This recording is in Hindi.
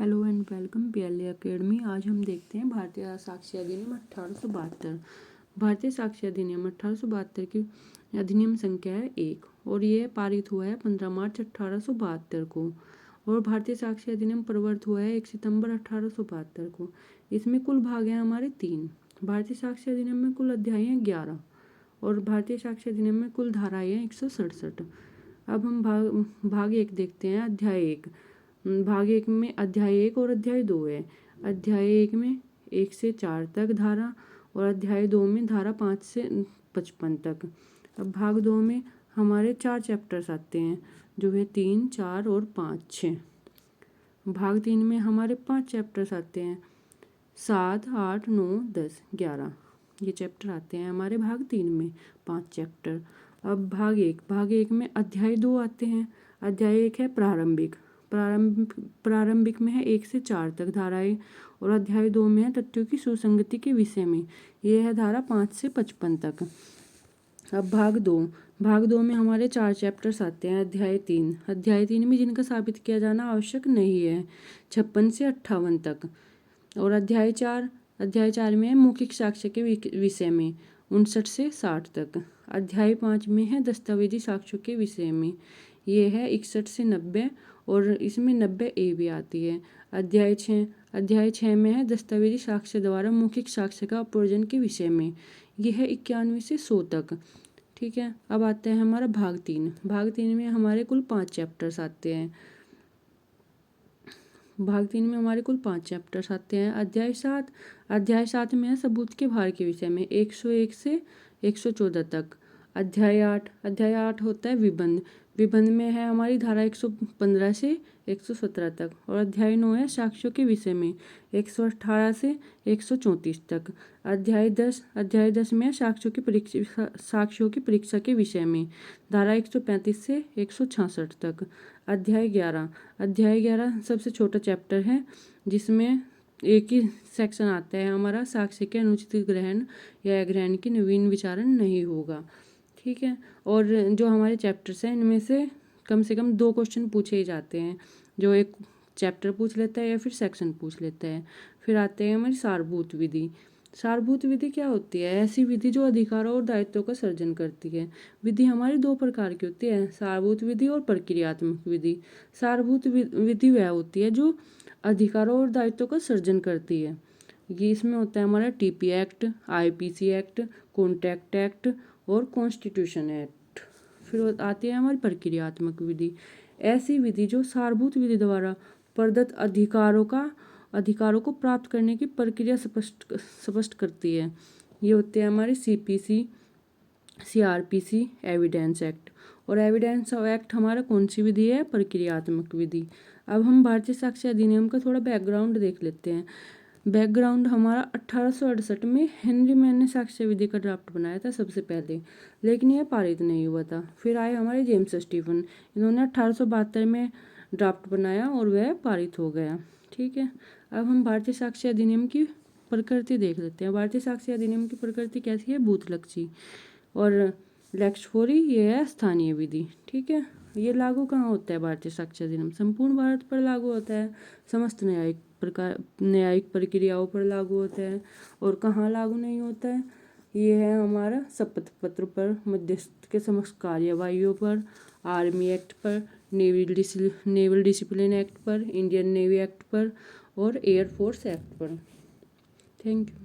Hello and welcome PLA academy. आज हम देखते हैं भारतीय साक्ष्य अधिनियम 1872। भारतीय साक्ष्य अधिनियम 1872 की अधिनियम संख्या है 1 और ये पारित हुआ है 15 मार्च 1872 को। और भारतीय साक्ष्य अधिनियम प्रवर्त हुआ है 1 सितंबर 1872 को। इसमें कुल भाग हैं हमारे 3। भारतीय साक्ष्य अधिनियम में कुल अध्याय हैं 11 और भारतीय साक्ष्य अधिनियम में कुल धाराएं हैं 167। अब हम भाग 1 देखते हैं। अध्याय 1। भाग 1 में अध्याय 1 और अध्याय 2 है। अध्याय 1 में 1 से 4 तक धारा और अध्याय 2 में धारा 5 से 55 तक। अब भाग 2 में हमारे 4 चैप्टर्स आते हैं जो है 3, 4 और 5, 6। भाग 3 में हमारे 5 चैप्टर्स आते हैं 7, 8, 9, 10, 11। ये चैप्टर आते हैं हमारे भाग 3 में 5 चैप्टर। अब भाग 1 में अध्याय 2 आते हैं। अध्याय 1 है प्रारंभिक में है 1 से 4 तक धाराएं और अध्याय 2 में है तथ्यों की सुसंगति के विषय में। यह है धारा 5 से 55 तक। अब भाग 2 में हमारे 4 चैप्टर्स आते हैं। अध्याय 3 में जिनका साबित किया जाना आवश्यक नहीं है 56 से 58 तक। और अध्याय 4 में है मौखिक साक्ष्य के विषय में 59 से 60 तक। अध्याय 5 में है दस्तावेजी साक्ष्यों के विषय में, ये है 61 से 90 और इसमें 90A भी आती है। अध्याय 6 में है दस्तावेजी साक्ष्य द्वारा मौखिक साक्ष्य का प्रयोजन के विषय में, यह है 91 से 100 तक। ठीक है। अब आता है हमारा भाग 3 में हमारे कुल 5 चैप्टर्स आते हैं। भाग 3 में हमारे कुल 5 चैप्टर्स आते हैं। अध्याय 7 में है सबूत के भार के विषय में 101 से 114 तक। अध्याय 8 होता है विबंध में है हमारी धारा 115 से 117 तक। और अध्याय 9 है साक्ष्यों के विषय में 118 से 134 तक। अध्याय 10 में है साक्ष्यों की परीक्षा के विषय में धारा 135 से 166 तक। अध्याय 11 सबसे छोटा चैप्टर है जिसमें एक ही सेक्शन आता है हमारा साक्ष्य के अनुचित ग्रहण या ग्रहण की नवीन विचारण नहीं होगा। ठीक है। और जो हमारे चैप्टर्स हैं इनमें से कम 2 क्वेश्चन पूछे ही जाते हैं, जो एक चैप्टर पूछ लेता है या फिर सेक्शन पूछ लेता है। फिर आते हैं हमारी सारभूत विधि क्या होती है? ऐसी विधि जो अधिकारों और दायित्वों का सर्जन करती है। विधि हमारी 2 प्रकार की होती है, सारभूत विधि और प्रक्रियात्मक विधि। सारभूत विधि वह होती है जो अधिकारों और दायित्वों का सर्जन करती है। ये इसमें होता है हमारा TP act, IPC act, contract act और कॉन्स्टिट्यूशन एक्ट। फिर आती है हमारी प्रक्रियात्मक विधि। ऐसी विधि जो सारभूत विधि द्वारा प्रदत्त अधिकारों को प्राप्त करने की प्रक्रिया स्पष्ट करती है। ये होते हैं हमारे CPC, CRPC, एविडेंस एक्ट। और एविडेंस एक्ट हमारा कौन सी विधि है? प्रक्रियात्मक विधि। अब हम भारतीय साक्ष्य अधिनियम का थोड़ा बैकग्राउंड देख लेते हैं। बैकग्राउंड हमारा 1868 में हेनरी मैन ने साक्ष्य विधि का ड्राफ्ट बनाया था सबसे पहले, लेकिन यह पारित नहीं हुआ था। फिर आए हमारे जेम्स स्टीफन, इन्होंने 1872 में ड्राफ्ट बनाया और वह पारित हो गया। ठीक है। अब हम भारतीय साक्ष्य अधिनियम की प्रकृति देख लेते हैं। भारतीय साक्ष्य अधिनियम की प्रकृति कैसी है? बूथलक्षी। और लेक्स फोरी ये है स्थानीय विधि। ठीक है। ये लागू कहाँ होता है? भारतीय साक्ष्य अधिनियम संपूर्ण भारत पर लागू होता है, समस्त न्यायिक प्रक्रियाओं पर लागू होता है। और कहाँ लागू नहीं होता है? ये है हमारा शपथ पत्र पर, मध्यस्थ के समक्ष कार्यवाहियों पर, आर्मी एक्ट पर, नेवल डिसिप्लिन एक्ट पर, इंडियन नेवी एक्ट पर और एयरफोर्स एक्ट पर। Thank you.